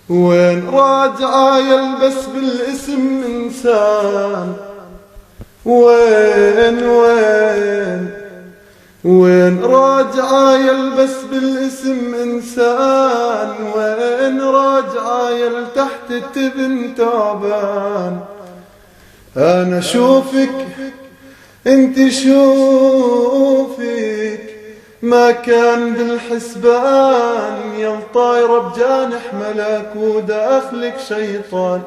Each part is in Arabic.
وين راجع يلبس بالاسم إنسان؟ وين راجع يلبس بالاسم إنسان؟ وين راجع يلتحت التبن تعبان؟ أنا شوفك انت شوفك ما كان بالحسبان، يا طايرة بجانح ملاك وداخلك شيطان.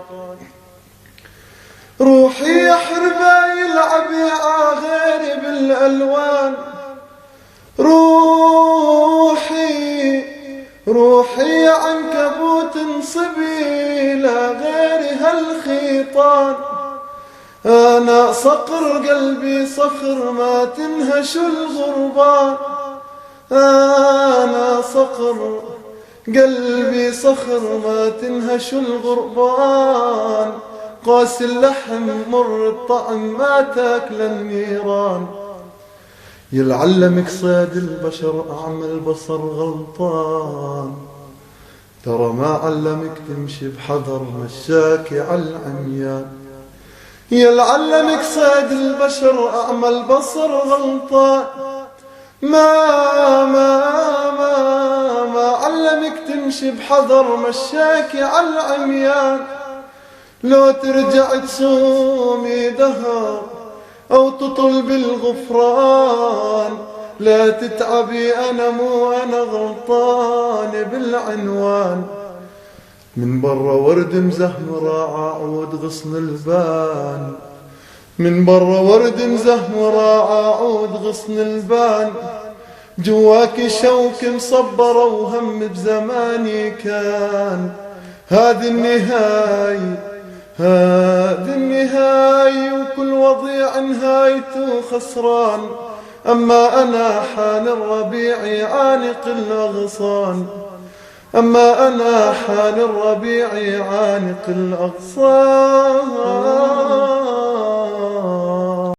روحي يا حربة يلعب يا غيري بالألوان، روحي يا عنكبوت انصبي لا غيري هالخيطان. أنا صقر قلبي صخر ما تنهش الغربان، أنا صقر قلبي صخر ما تنهش الغربان. قاس اللحم مر الطعم ما تاكل النيران. يلعلمك صيد البشر أعمى البصر غلطان، ترى ما علمك تمشي بحذر مشاكي على العميان. يلعلمك صيد البشر أعمى البصر غلطان، ما علمك تمشي بحذر مشاكي على العميان. لو ترجع تصومي دهر أو تطلب الغفران، لا تتعبي أنا مو أنا غلطان بالعنوان. من برا ورد مزهمرة عود غصن البان، من برا ورد مزهمرة عود غصن البان. جواك شوك مصبرة وهم بزماني كان. هذه النهاية وكل وضيع نهايته خسران. أما أنا حان الربيع عانق الأغصان، أما أنا حان الربيع عانق الأغصان.